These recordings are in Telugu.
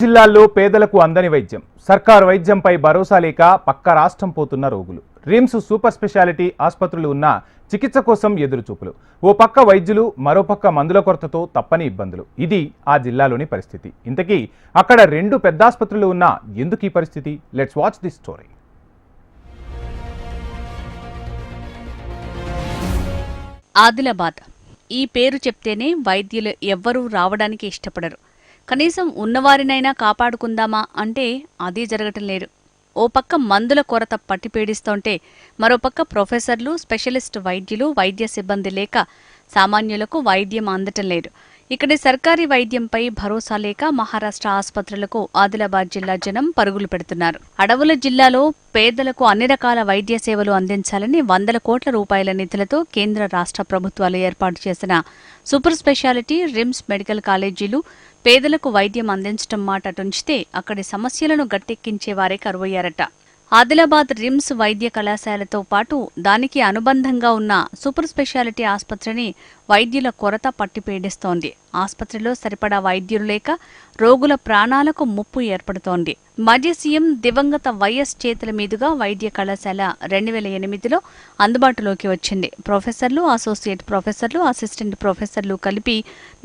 జిల్లాల్లో పేదలకు అందని వైద్యం సర్కారు వైద్యంపై భరోసా లేక పక్క రాష్ట్రం పోతున్న రోగులు రిమ్స్ సూపర్ స్పెషాలిటీ ఆసుపత్రులు ఉన్న చికిత్స కోసం ఎదురుచూపులు ఓ పక్క వైద్యులు మరో పక్క మందుల కొరతతో తప్పని ఇబ్బందులు ఇది ఆ జిల్లాలోని పరిస్థితి ఇంతకీ అక్కడ రెండు పెద్ద ఆసుపత్రులు ఉన్నా ఎందుకు ఈ పరిస్థితి let's watch this story Adilabad ఈ పేరు చెప్తేనే వైద్యులు ఎవ్వరూ రావడానికి ఇష్టపడరు. కనీసం ఉన్నవారినైనా కాపాడుకుందామా అంటే అదీ జరగటం లేదు. ఓ పక్క మందుల కొరత పట్టిపీడిస్తోంటే మరోపక్క ప్రొఫెసర్లు, స్పెషలిస్ట్ వైద్యులు, వైద్య సిబ్బంది లేక సామాన్యులకు వైద్యం అందటం లేదు. ఇక్కడి సర్కారీ వైద్యంపై భరోసా లేక మహారాష్ట్ర ఆసుపత్రులకు ఆదిలాబాద్ జిల్లా జనం పరుగులు పెడుతున్నారు. అడవుల జిల్లాలో పేదలకు అన్ని రకాల వైద్య సేవలు అందించాలని 100 కోట్ల రూపాయల నిధులతో కేంద్ర రాష్ట్ర ప్రభుత్వాలు ఏర్పాటు చేసిన సూపర్ స్పెషాలిటీ రిమ్స్ మెడికల్ కాలేజీలు పేదలకు వైద్యం అందించడం మాట టుంచితే అక్కడి సమస్యలను గట్టెక్కించే వారే కరువయ్యారట. ఆదిలాబాద్ రిమ్స్ వైద్య కళాశాలతో పాటు దానికి అనుబంధంగా ఉన్న సూపర్ స్పెషాలిటీ ఆసుపత్రిని వైద్యుల కొరత పట్టిపీడిస్తోంది. ఆసుపత్రిలో సరిపడా వైద్యులు లేక రోగుల ప్రాణాలకు ముప్పు ఏర్పడుతోంది. మాజీ సీఎం దివంగత వైఎస్ చేతుల మీదుగా వైద్య కళాశాల 2008లో అందుబాటులోకి వచ్చింది. ప్రొఫెసర్లు, అసోసియేట్ ప్రొఫెసర్లు, అసిస్టెంట్ ప్రొఫెసర్లు కలిపి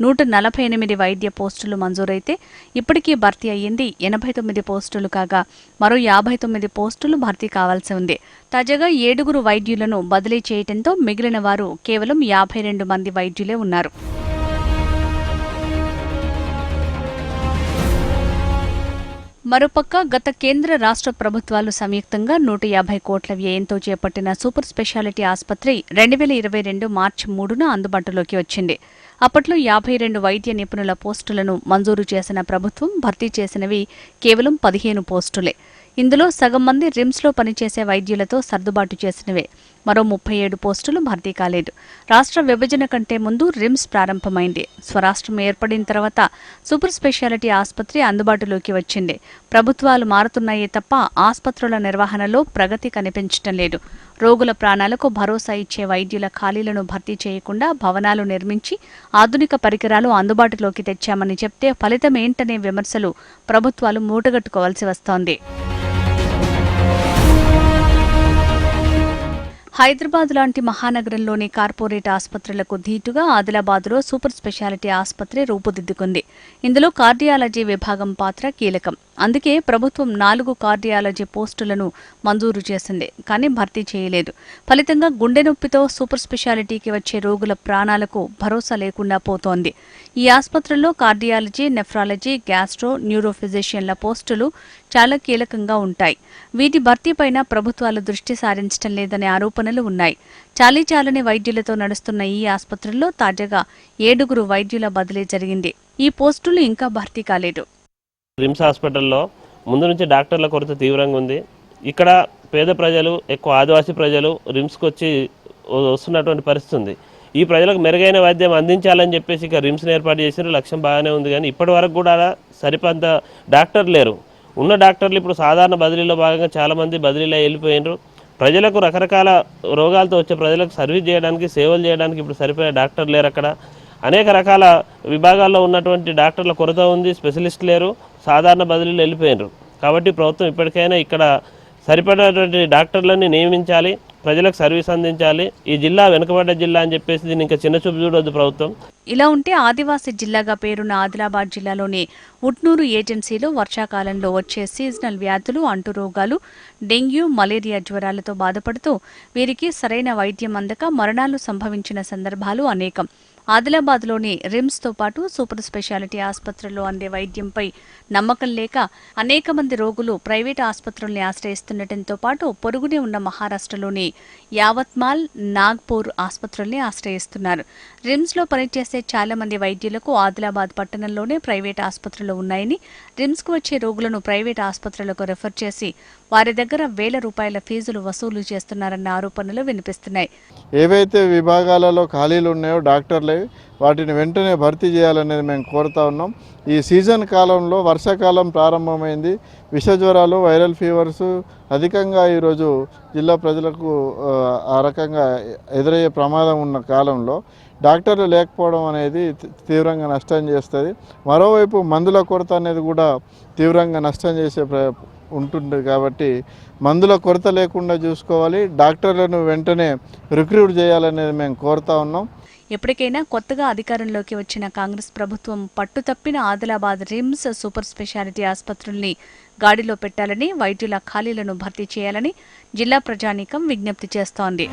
148 వైద్య పోస్టులు మంజూరైతే ఇప్పటికీ భర్తీ అయ్యింది 89 పోస్టులు కాగా మరో 59 పోస్టులు భర్తీ కావాల్సి ఉంది. తాజాగా 7 వైద్యులను బదిలీ చేయడంతో మిగిలిన వారు కేవలం 52 మంది వైద్యులే ఉన్నారు. మరోపక్క గత కేంద్ర రాష్ట్ర ప్రభుత్వాలు సంయుక్తంగా 150 కోట్ల వ్యయంతో చేపట్టిన సూపర్ స్పెషాలిటీ ఆసుపత్రి 2022 మార్చి 3న అందుబాటులోకి వచ్చింది. అప్పట్లో 52 వైద్య నిపుణుల పోస్టులను మంజూరు చేసిన ప్రభుత్వం భర్తీ చేసినవి కేవలం 15 పోస్టులే. ఇందులో సగం మంది రిమ్స్లో పనిచేసే వైద్యులతో సర్దుబాటు చేసినవే. మరో 37 పోస్టులు భర్తీ కాలేదు. రాష్ట్ర విభజన కంటే ముందు రిమ్స్ ప్రారంభమైంది. స్వరాష్ట్రం ఏర్పడిన తర్వాత సూపర్ స్పెషాలిటీ ఆసుపత్రి అందుబాటులోకి వచ్చింది. ప్రభుత్వాలు మారుతున్నాయే తప్ప ఆసుపత్రుల నిర్వహణలో ప్రగతి కనిపించటం లేదు. రోగుల ప్రాణాలకు భరోసా ఇచ్చే వైద్యుల ఖాళీలను భర్తీ చేయకుండా భవనాలు నిర్మించి ఆధునిక పరికరాలు అందుబాటులోకి తెచ్చామని చెప్తే ఫలితమేంటనే విమర్శలు ప్రభుత్వాలు మూటగట్టుకోవాల్సి వస్తోంది. హైదరాబాద్ లాంటి మహానగరంలోని కార్పొరేట్ ఆసుపత్రులకు ధీటుగా ఆదిలాబాద్లో సూపర్ స్పెషాలిటీ ఆసుపత్రి రూపుదిద్దుకుంది. ఇందులో కార్డియాలజీ విభాగం పాత్ర కీలకం. అందుకే ప్రభుత్వం 4 కార్డియాలజీ పోస్టులను మంజూరు చేసింది. కానీ భర్తీ చేయలేదు. ఫలితంగా గుండె నొప్పితో సూపర్ స్పెషాలిటీకి వచ్చే రోగుల ప్రాణాలకు భరోసా లేకుండా పోతోంది. ఈ ఆసుపత్రుల్లో కార్డియాలజీ, నెఫ్రాలజీ, గ్యాస్ట్రో, న్యూరో ఫిజిషియన్ల పోస్టులు చాలా కీలకంగా ఉంటాయి. వీటి భర్తీపైన ప్రభుత్వాలు దృష్టి సారించడం లేదనే ఆరోపణలు ఉన్నాయి. చాలీచాలని వైద్యులతో నడుస్తున్న ఈ ఆసుపత్రుల్లో తాజాగా 7 వైద్యుల బదిలీ జరిగింది. ఈ పోస్టులు ఇంకా భర్తీ కాలేదు. రిమ్స్ హాస్పిటల్లో ముందు నుంచి డాక్టర్ల కొరత తీవ్రంగా ఉంది. ఇక్కడ పేద ప్రజలు, ఎక్కువ ఆదివాసీ ప్రజలు రిమ్స్కి వచ్చి వస్తున్నటువంటి పరిస్థితి ఉంది. ఈ ప్రజలకు మెరుగైన వైద్యం అందించాలని చెప్పేసి ఇక రిమ్స్ని ఏర్పాటు చేసిన లక్ష్యం బాగానే ఉంది. కానీ ఇప్పటి వరకు కూడా సరిపంత డాక్టర్ లేరు. ఉన్న డాక్టర్లు ఇప్పుడు సాధారణ బదిలీలో భాగంగా చాలామంది బదిలీలో వెళ్ళిపోయినారు. ప్రజలకు రకరకాల రోగాలతో వచ్చే ప్రజలకు సర్వీస్ చేయడానికి, సేవలు చేయడానికి ఇప్పుడు సరిపోయే డాక్టర్ లేరు. అక్కడ అనేక రకాల విభాగాల్లో ఉన్నటువంటి డాక్టర్ల కొరత ఉంది. స్పెషలిస్ట్ లేరు, సాధారణ బదిలీలు వెళ్ళిపోయినారు. కాబట్టి ప్రభుత్వం ఇప్పటికైనా ఇక్కడ సరిపడేటువంటి డాక్టర్లని నియమించాలి, ప్రజలకు సర్వీస్ అందించాలి. ఈ జిల్లా వెనుకబడ్డ జిల్లా అని చెప్పేసి దీన్ని ఇంకా చిన్న చూపు చూడొద్దు ప్రభుత్వం. ఇలా ఉంటే ఆదివాసీ జిల్లాగా పేరున్న ఆదిలాబాద్ జిల్లాలోని ఉట్నూరు ఏజెన్సీలో వర్షాకాలంలో వచ్చే సీజనల్ వ్యాధులు, అంటురోగాలు, డెంగ్యూ, మలేరియా జ్వరాలతో బాధపడుతూ వీరికి సరైన వైద్యం అందక మరణాలు సంభవించిన సందర్భాలు అనేకం. ఆదిలాబాద్లోని రిమ్స్తో పాటు సూపర్ స్పెషాలిటీ ఆసుపత్రుల్లో అందే వైద్యంపై నమ్మకం లేక అనేక మంది రోగులు ప్రైవేటు ఆసుపత్రుల్ని ఆశ్రయిస్తుండటంతో పాటు పొరుగునే ఉన్న మహారాష్ట్రలోని యావత్మాల్, నాగ్పూర్ ఆసుపత్రుల్ని ఆశ్రయిస్తున్నారు. రిమ్స్లో పనిచేసే చాలా మంది వైద్యులకు ఆదిలాబాద్ పట్టణంలోనే ప్రైవేటు ఆసుపత్రులు ఉన్నాయని, రిమ్స్కు వచ్చే రోగులను ప్రైవేటు ఆసుపత్రులకు రెఫర్ చేసి వారి దగ్గర వేల రూపాయల ఫీజులు వసూలు చేస్తున్నారన్న ఆరోపణలు వినిపిస్తున్నాయి. ఏవైతే విభాగాలలో ఖాళీలు ఉన్నాయో డాక్టర్లే వాటిని వెంటనే భర్తీ చేయాలనేది మేము కోరుతా ఉన్నాం. ఈ సీజన్ కాలంలో వర్షాకాలం ప్రారంభమైంది. విషజ్వరాలు, వైరల్ ఫీవర్స్ అధికంగా ఈరోజు జిల్లా ప్రజలకు ఆ రకంగా ఎదురయ్యే ప్రమాదం ఉన్న కాలంలో డాక్టర్లు లేకపోవడం అనేది తీవ్రంగా నష్టం చేస్తుంది. మరోవైపు మందుల కొరత అనేది కూడా తీవ్రంగా నష్టం చేసే ఉంటుంది. కాబట్టి మందుల కొరత లేకుండా చూసుకోవాలి, డాక్టర్లను వెంటనే రిక్రూట్ చేయాలనేది మేము కోరుతా ఉన్నాం. ఎప్పటికైనా కొత్తగా అధికారంలోకి వచ్చిన కాంగ్రెస్ ప్రభుత్వం పట్టుతప్పిన ఆదిలాబాద్ రిమ్స్ సూపర్ స్పెషాలిటీ ఆసుపత్రుల్ని గాడిలో పెట్టాలని, వైద్యుల ఖాళీలను భర్తీ చేయాలని జిల్లా ప్రజానీకం విజ్ఞప్తి చేస్తోంది.